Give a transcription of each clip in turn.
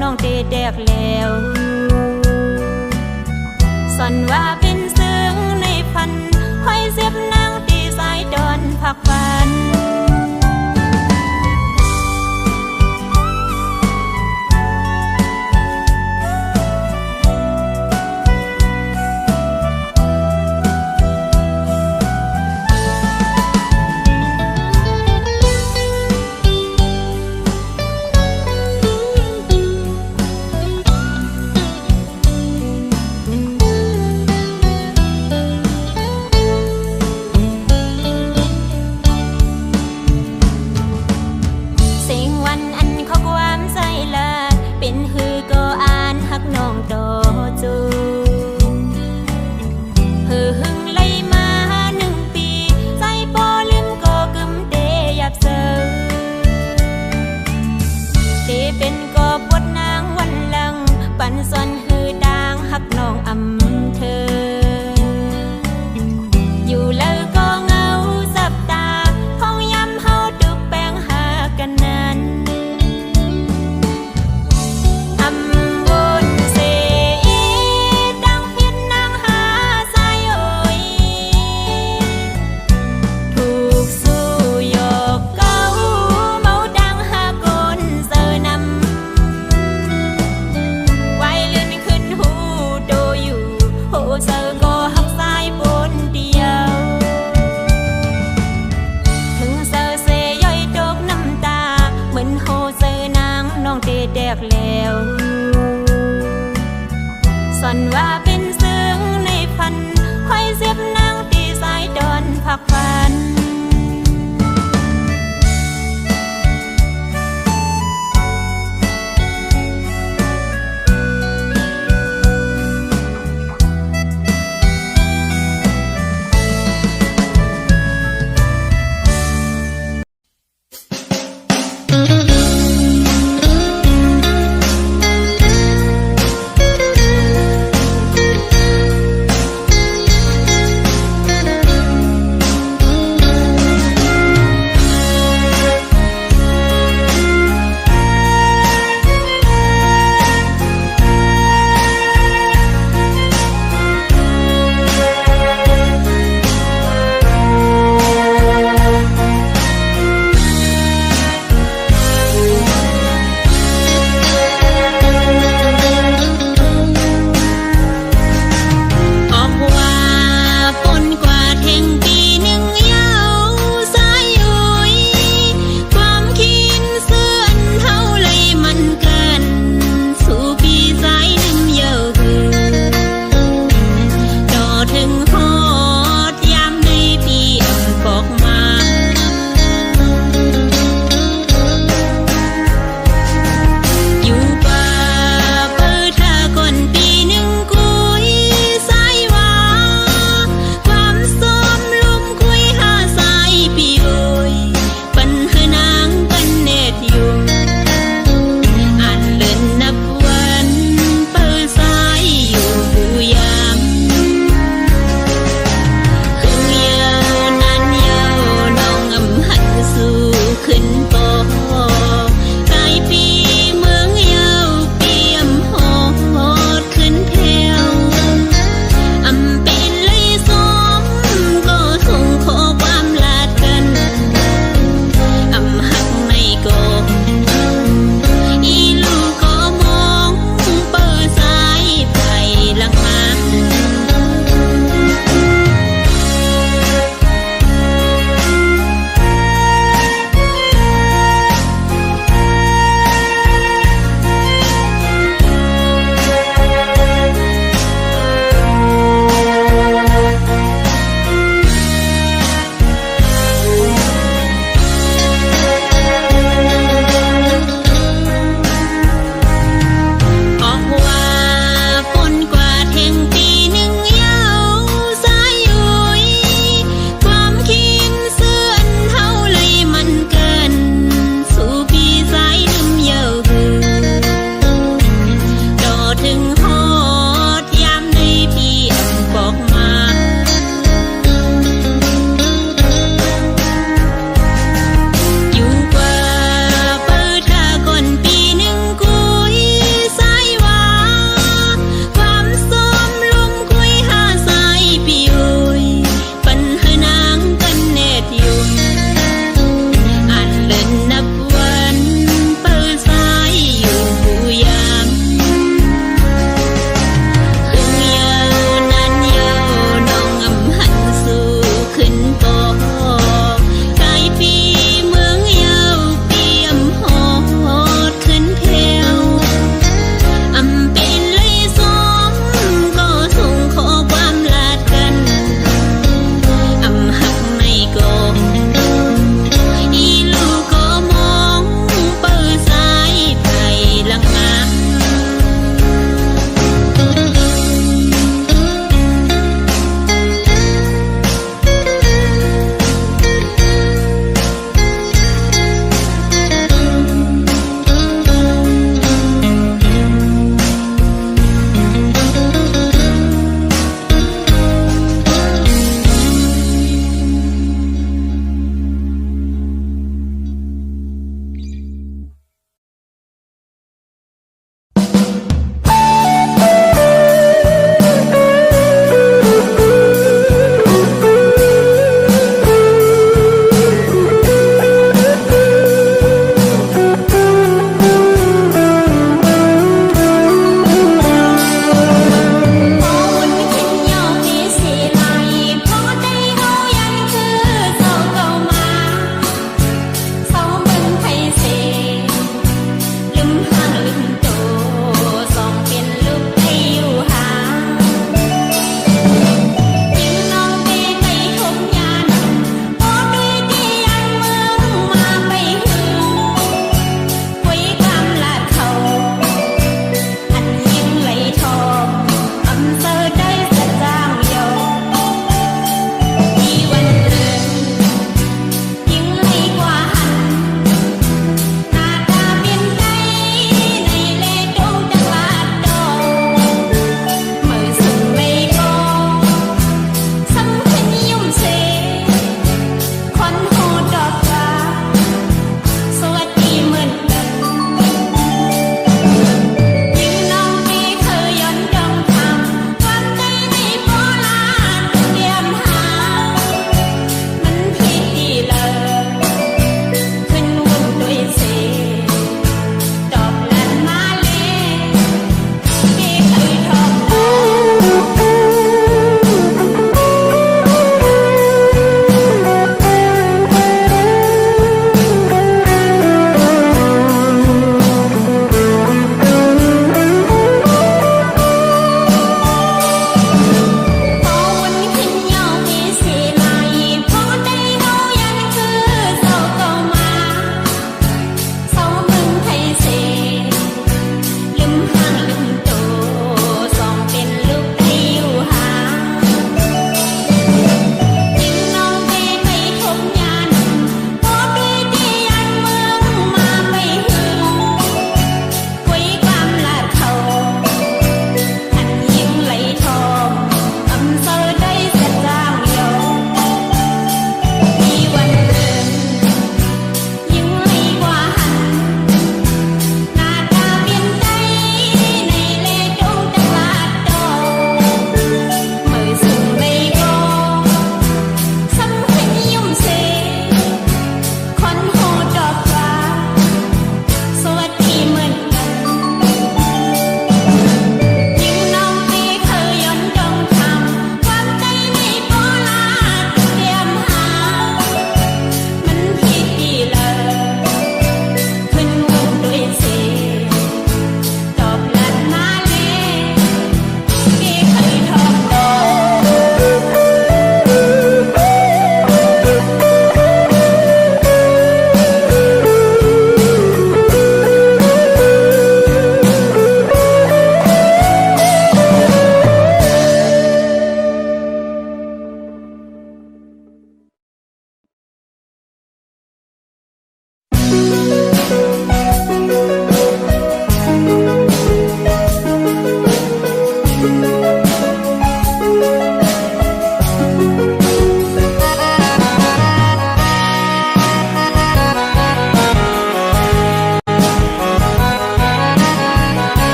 น้องเตแดกแล้วสันว่าเป็นซึ้งในพันห้อยเสียบนางตีสายดอนพักฝันแล้วสันว่าเป็นซึ้งในพันห้อยเสียบนางตีสายดอนพักฝัน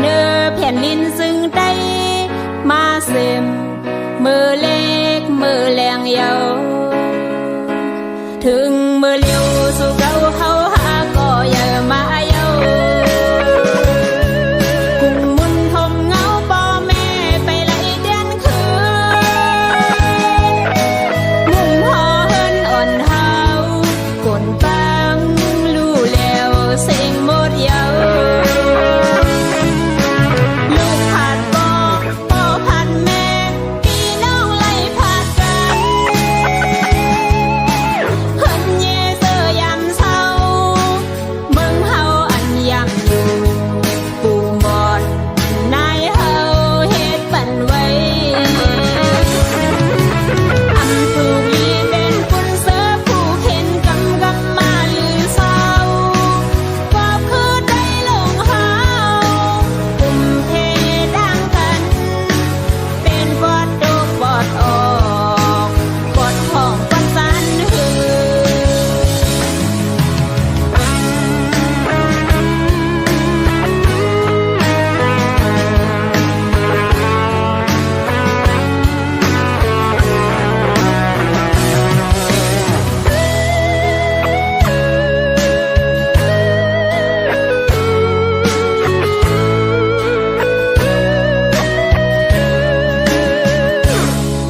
เนื้อแผ่นลินซึ่งได้มาเสมมือเล็กมือแรงเยาถึงมือเลี้ยวสู่เก่าเขาหาก็อย่ามาเยากุ้งมุนทมเงาป่อแม่ไปไล่เดือนคืนมุ่งหอเฮินอ่อนเฮากนปังลู่แล้วเสียงหมดเยาลูกผัดป่อป่อผัดแม่พี่น้องไล่ผัดกันเฮินเย่เสือยามเศร้าเมืองเฮาอันยังอยู่ปูหมดนายเฮาเฮ็ดปันไว้อำถูกลีเป็นกุนเสือผู้เข็นกำมาลือเศร้าว่าคือได้ลงเฮากุมเพดังกันเป็นบอดโดกบอดออกบอดของบอดสันหือ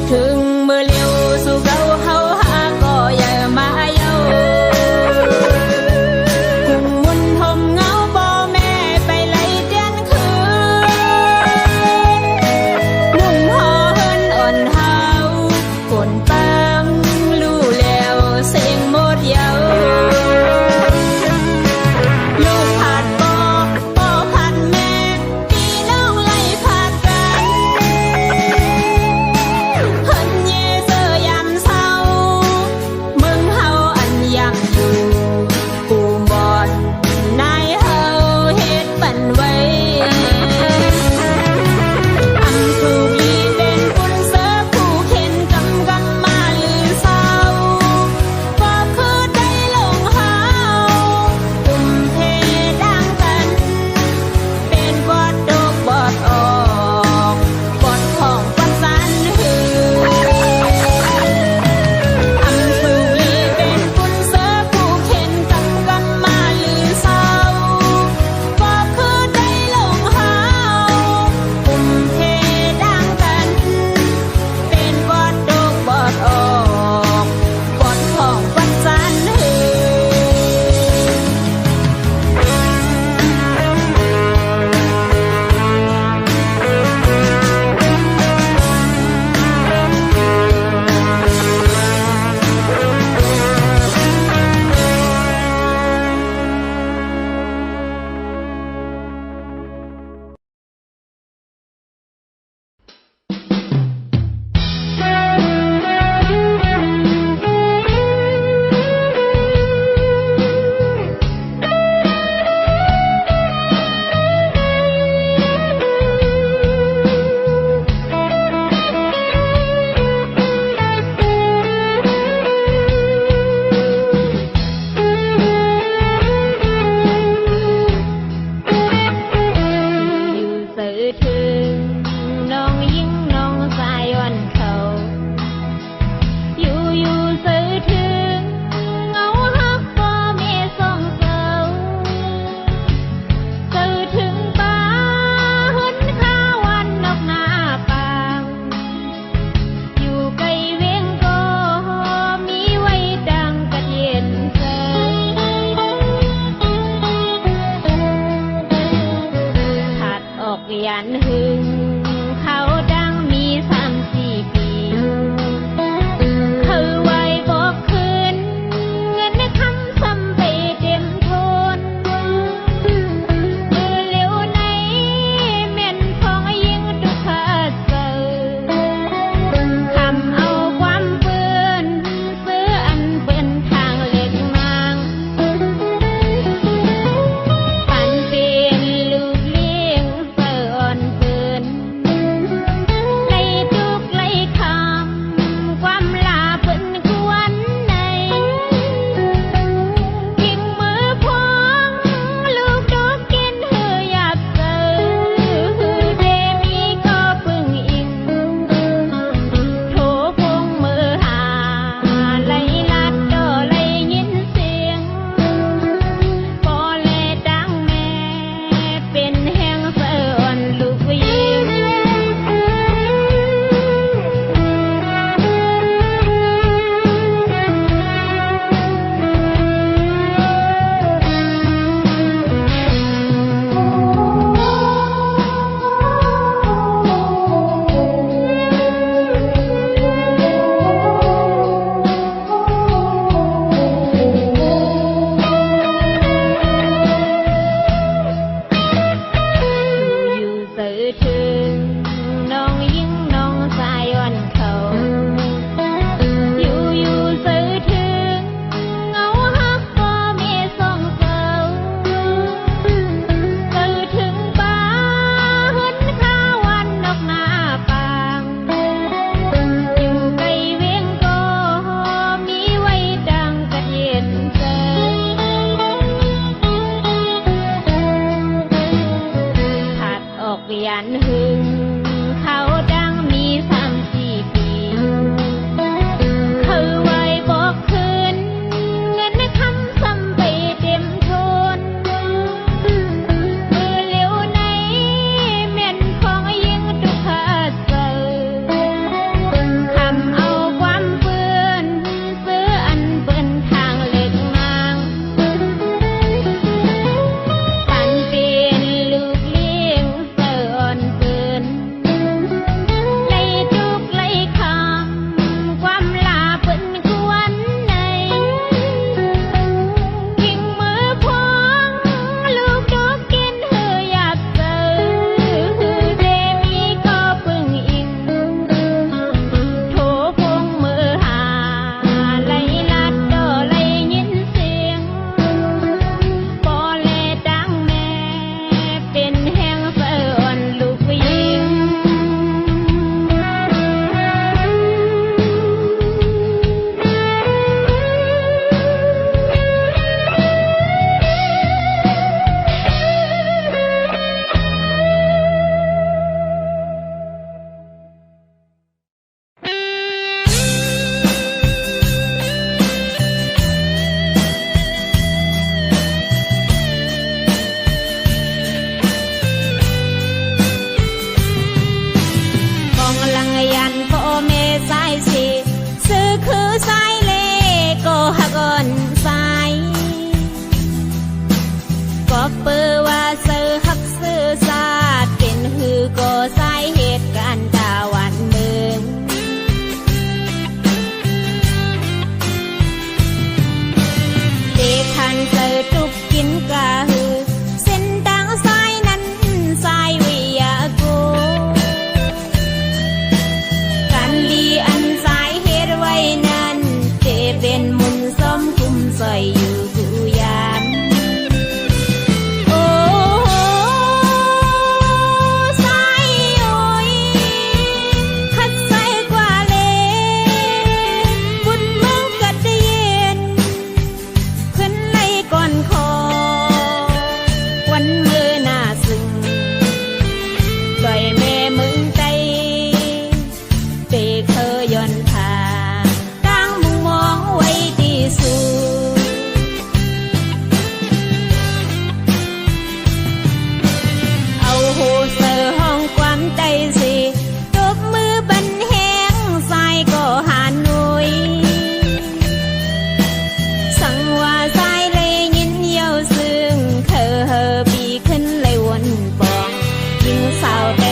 ถึงมือเลี้ยวสู่เก่าเขาหาก็อย่ามาเยากุ้งมุนทมเงาป่อแม่ไปไล่เดือนคืนมุ่งหอเฮินอ่อนเฮากนปังลู่แล้วเสียงหมดเยาลูกผัดป่อป่อผัดแม่พี่น้องไล่ผัดกันเฮินเย่เสือยามเศร้าเมืองเฮาอันยังอยู่ปูหมดนายเฮาเฮ็ดปันไว้อำถูกลีเป็นกุนเสือผู้เข็นกำมาลือเศร้าว่าคือได้ลงเฮากุมเพดังกันเป็นบอดโดกบอดออกบอดของบอดสันหืออำถูกลีเป็นกุนเสือผู้เข็นกำมาลือเศร้าว่าคือได้ลงเฮากุมเพดังกันเป็นบอดโดกบอดออกบอดของบอดสันหือ น เรียนหึงเขาดังมี3-4 ปีเขาไว้บอกคืนเงินคำซ้ำไปเต็มทนเร็วในแม่นของยิงทุกขาเจอทำเอาความเปื้อนซื้ออันเปิ้นทางเล็กนางปันเป็นลูกเลี้ยงเสืออ่อนเปื้อนไล่ทุกไล่คำความลาเปิ้นกวนในกิ่งมือพวงลูกดอกกินเหืออยากเจอเดมีก็เพิ่งอิงโถพงมือหาไล่ลัดดอไล่ยินเสียงปอแลดังแม่เป็นแห่งเสืออ่อนลูกยิง มองลังยันโกเมสายสีซื้อคือสายเลโกฮักอนสายก็เปือว่าซื้อฮักซื้อซาดเป็นฮือโกสายเหตุการณ์ตาวันเมืองเด็กคันซื้อทุกกินกะฮือเส้นดังสายนั้นสายวิยาโก กันดีอันสายเหตุไว้นั้นเจเป็นมุนซ้อมคุมใส่อยู่กุยามโอ้โหสายโอยคัดใส่กว่าเลบุญเมืองกัดได้เย็นขึ้นไล่ก่อนคอวันมือหน้าซึ้งปล่อยแม่มึงใจ เปเคยย้อนทางตั้งมุมมองไว้ดีสุดเอาโหเสือห้องความใจสิตบมือบันแหงสายก็หาหนุยสั่งว่าสายเลยยินเยาซึ่งเคยปีขึ้นเลยวนปองยิงสาวแต่